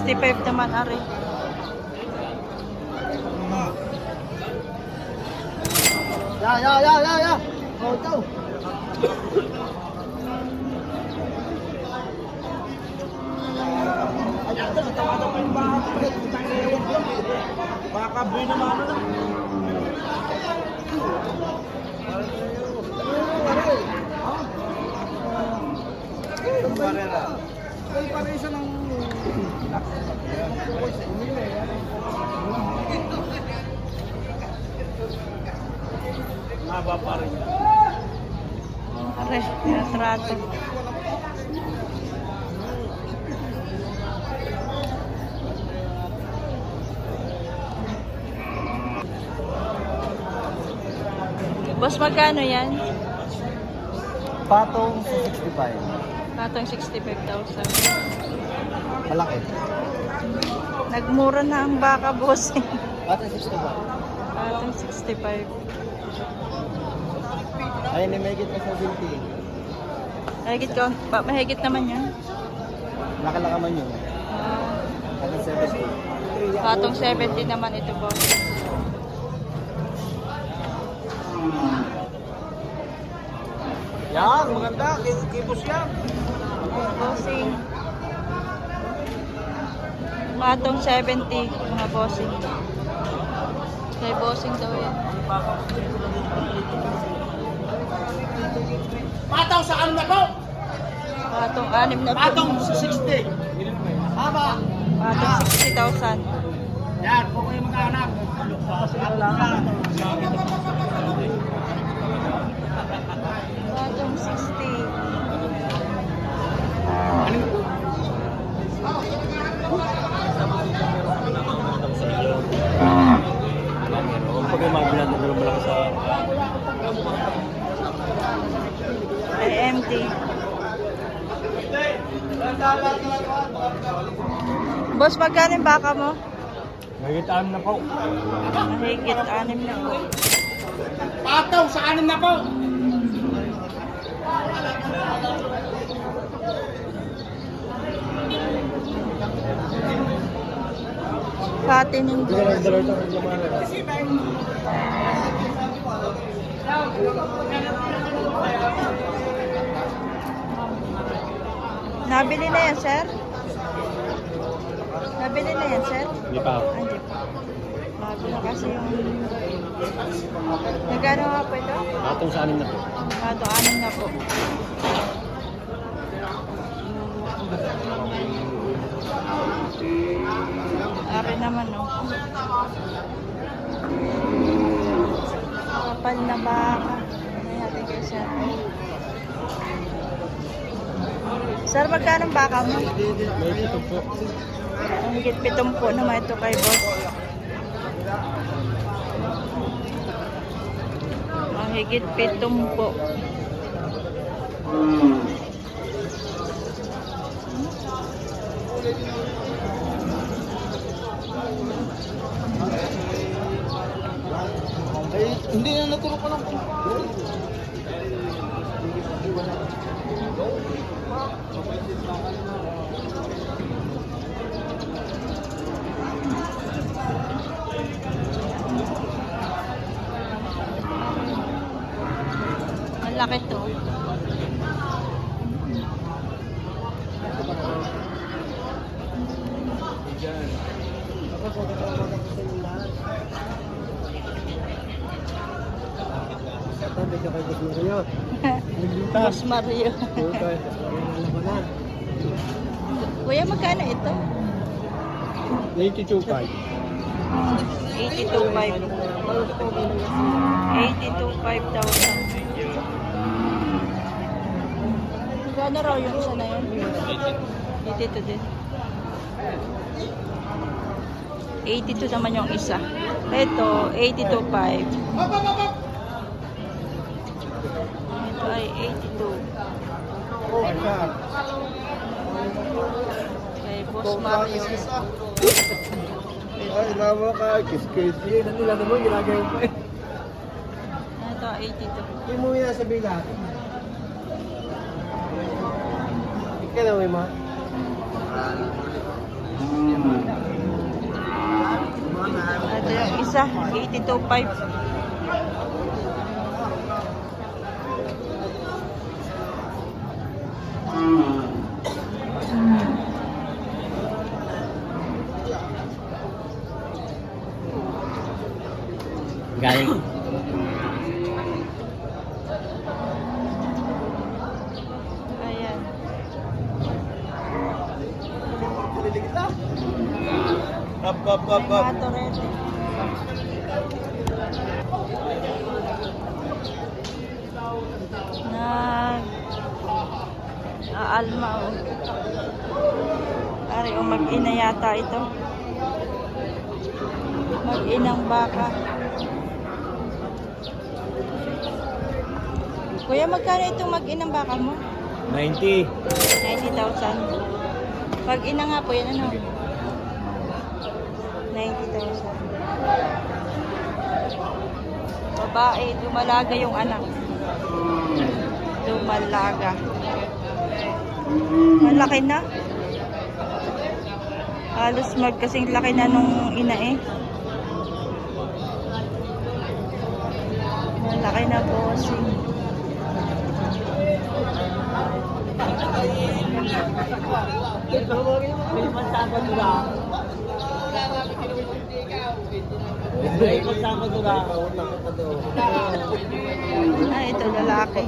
65 naman, ari. Ya. Oh, ito. Baka buhay naman ano na. Barera. Kaya pa rin isa ng haba pa rin. Ari, trato. Boss, magkano yan? Patong 65. Patong 65,000. Malaki. Nagmura na ang baka, boss. Patong 65. Patong 65. Ay, nimegit na 70. Mahigit ko. Mahigit naman yan. Nakalakaman yun. Patong 70. Patong 70 naman ito, boss. Yan, maganda. Kipos yan. Bossing. Patong 70, mga bossing. Kay bossing daw yan. Patong sa ano na po? Patong 6 na po. Patong 60. Haba. Patong 60,000. Yan, po kayo mag-anak. Patong 60. Pag may mga bilang na malaki sa... Ay, empty. Boss, magkano yung baka mo? Nagitaan na po. Mahigit 6 na po. Patong sa 6 na po. Fattening doon. Nabili na yan, sir? Nabili na yan, sir? Hindi pa. Hindi pa. Bago na kasi yung... Nagano nga po ito? Patong sa 6 na po. Patong 6 na po. Ari naman, no? Kapal na baka. May natin kayo, sir. Sir, magkano ang baka mo? May ito po. Ang higit 70 naman ito kay boss. Ang higit 70. Ay, hindi na natulog ko lang po. Ang laki to. Boss Mario. Kuya, magkano ito? 82.5. 82.5. 82.5,000. Magkano raw yung isa na yun? 82 din. 82 naman yung isa. Ito, 82.5. Ito ay 82. Kay Boss Mario. Ay, naman ka. Kiss-kiss. Yan ang ilan naman, ginagawin ko eh. Ito, 82. Hindi mo yan sa bilat. Ikaw na, ma. Ito yung isa, 82.5. Galing. Ayan. Up, up, up, May up. mato rin. Aalma o. Ari o mag-ina yata ito. Mag-inang baka. Kuya, magkano itong mag-inang baka mo? 90. 90,000. Pag-ina nga po yan, ano? 90,000. Babae, dumalaga yung anak. Dumalaga. Malaki na. Halos magkasing laki na nung ina eh. Malaki na bossing. Ah, ito lalaki.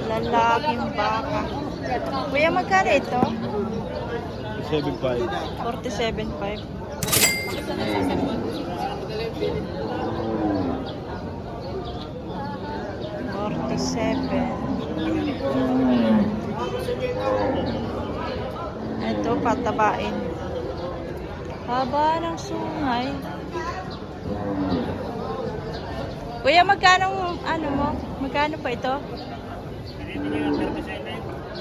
Lalaking baka. Kuya, magkano ito? 75. 47.5. Ito, patabain. Haba ng sungay. Kuya, magkano ano mo? Magkano pa ito?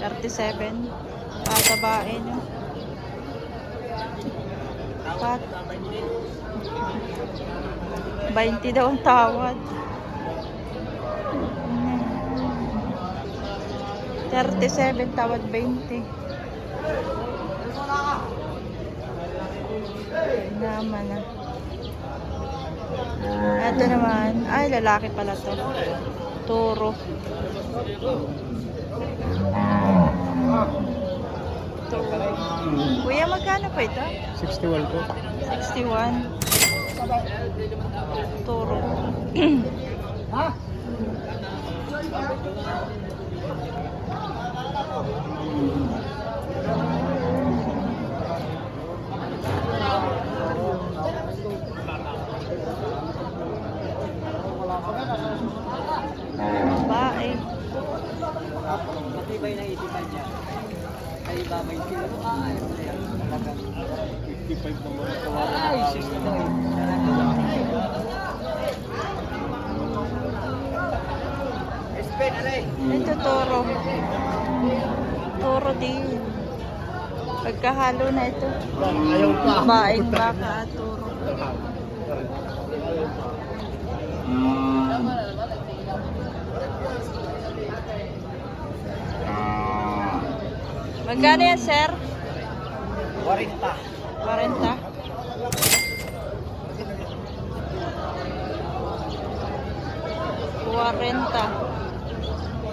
37. Patabain. Pat 20 daw ang tawad. 37 tawad 20. Naman na. Ito naman, ay lalaki pala to. Toro. Kuya, magkano pa ito? 61 po. 61. Toro. Bae. Matibay na isipan niya. Ay, babay sila. Ay, talaga. 55 naman. Ay, 60 daw eh. Espen, alay. Ito toro. Toro din. Pagkahalo na ito. Ayaw pa. Baing baka at toro. Magkano yan, sir? 40. 40. 40.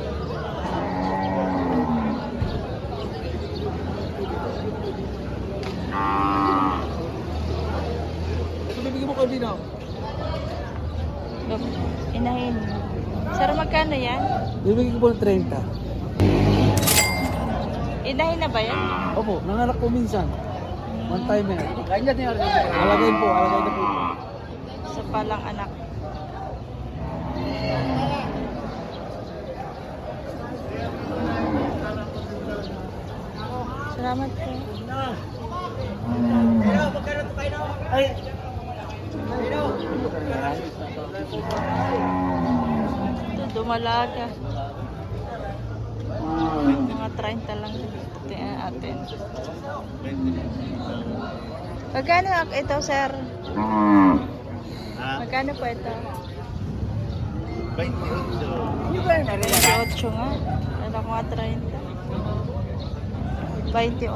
Bibigyan mo ko din ako. Inahin. Sir, magkano yan? Bibigyan ko ng 30. Inahin na ba yan? Opo, nanganak po minsan. One time na. Kanya din. Alagay po, alagay na po. Isa palang anak. Salamat po. Ay! Ito, dumalaga. Mga 30 lang. Tingnan natin. Magkano ito, sir? Magkano po ito? 28. 28 nga. Ano ko nga 30? 28.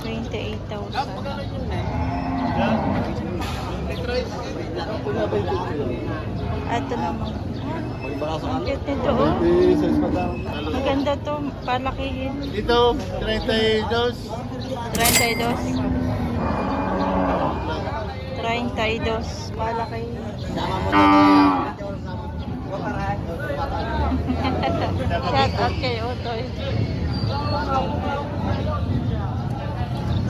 28,000. Ito naman. Ang cute nito, oh. Maganda to, palakihin. Dito, 32. 32. 32, palakihin. Shout out kay Otoy.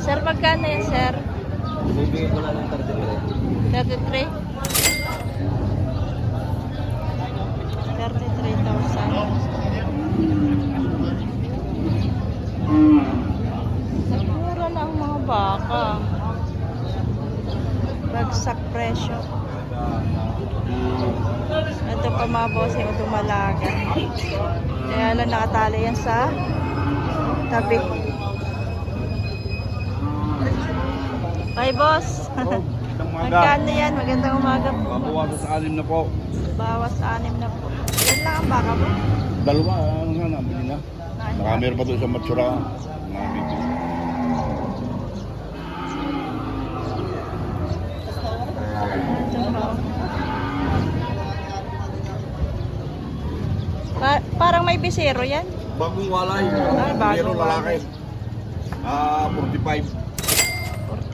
Sir, magkano yan, sir? Bibigyan ko lang ng 33? 33,000. Nagmura na ang mga baka. Bagsak presyo. Ito pa mga boss yung dumalaga. Kaya lang nakatali yan sa tabi. Bye boss. Magkano yan? Magandang umaga po. Babawasan sa 6 na po. Bawas 6 na po. Yan lang ang baka mo. Dalawa, ano nga, nabili na. Baka meron pa doon sa Matsura. Nabili. Parang may bisero yan. Bagong walay. Bagong Meron lalaki. 45.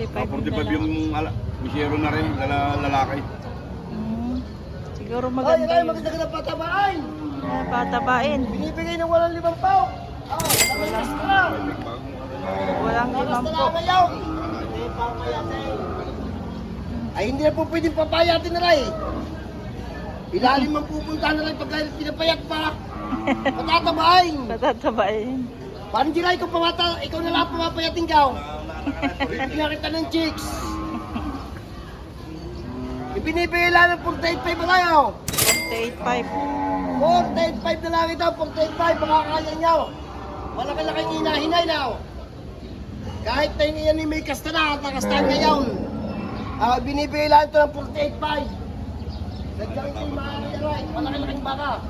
45 yung bisero na rin, lalaki. Siguro maganda yun. maganda ka ng patamaan. Patabain. Binibigay ng walang 5 pao. Walang 5 po. Ay, hindi na po pwedeng papayatin na rin. Ilalim ang pupunta na rin pagka pinapayat pa. Patatabain. Patatabain. Parang di na ikaw na lang pumapayatin ka. Pinakita ng chicks. Ibinibigay lang ng 48.5 na tayo. 48.5. 48.5 na lang ito, 48.5, makakaya nyo. Malaki-laking hinahinay na. Kahit na yan ni may kasta na, at nakastahan ngayon. Binibigay lang ito ng 48.5. Nagyang ito yung makakaya, malaki-laking baka.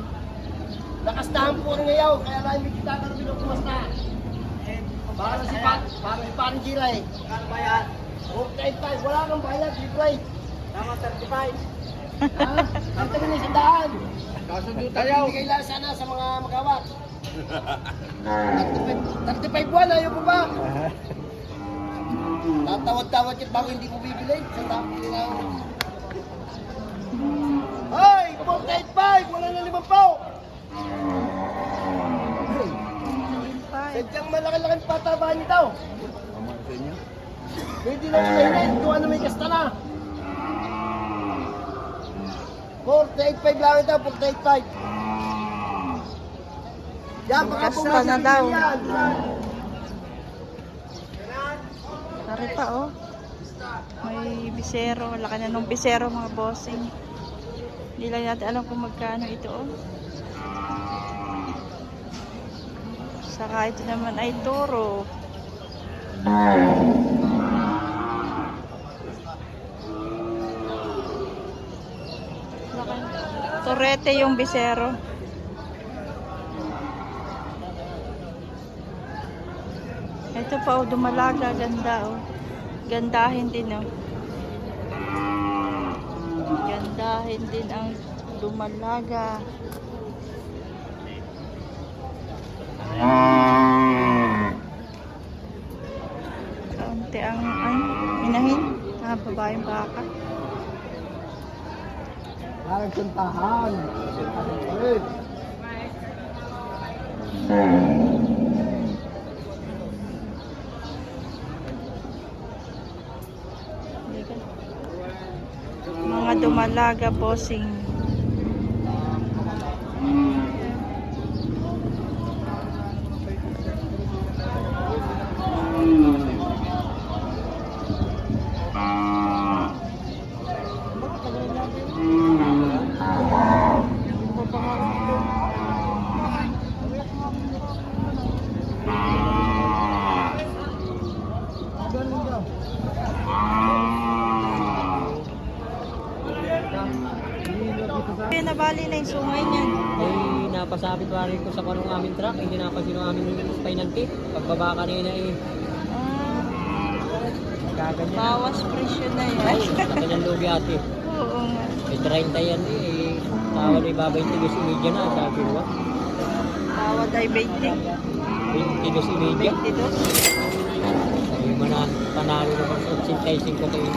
Nakastahan po rin ngayon, kaya lang may kita ka rin kumasta. Para si Parang Giray. Kano ba yan? 48.5, wala kang bayad, libre. Tama, 35. Ito na yung sandaan. Kasundo tayo. Hindi kailangan sana sa mga magawat. 35 buwan, ayaw mo ba? Tatawad-tawad yun bago hindi mo bibili. Sa tapos lang. Hoy! 485! Wala na 5 pao! Sadyang malaki-laking patabaan nito. Pwede na ilayin kung ano may kasta na. 485 lang ito, 485. Yan, baka Kasta na daw. yan. Tari pa, oh. May bisero. Laki na nung bisero, mga bossing. Hindi lang natin alam kung magkano ito, oh. Saka ito naman ay toro. Torete yung bisero. Ito pa, oh, dumalaga. Ganda, oh. Gandahin din, oh. Gandahin din ang dumalaga. Kaunti ang inahin. Babaeng baka. Parang suntahan. Mga dumalaga, bossing. nabali na yung sungay niyan? Ay, napasabit wari ko sa kanong aming truck. Hindi napasin ang aming spinal tip. Pagbaba kanina eh. Ah, Kaganyan. bawas presyo na yan. Kanyang lugi ate. Oo nga. May 30 yan eh. Tawad ay babay tigos imedya na. Sabi ko. Tawad ay 20. 22 imedya. 22. Ay, panalo naman sa 85 kayo.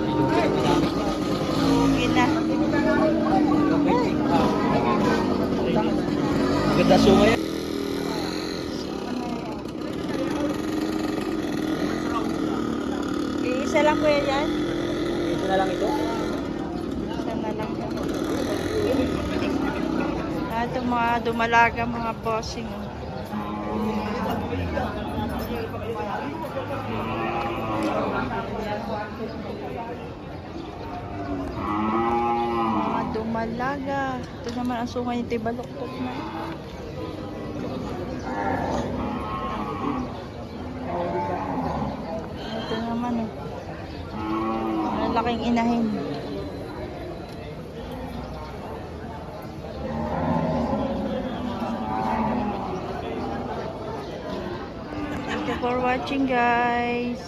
Ay, lugi na madami. Lugi na. Maganda sungay. Isa lang kuya yan? Ito na lang ito. Isa na lang. Ito mga dumalaga mga bossing. Mga dumalaga. Ito naman ang sungay nito, baluktot na. Ito naman oh. Malaking inahin. Thank you for watching guys.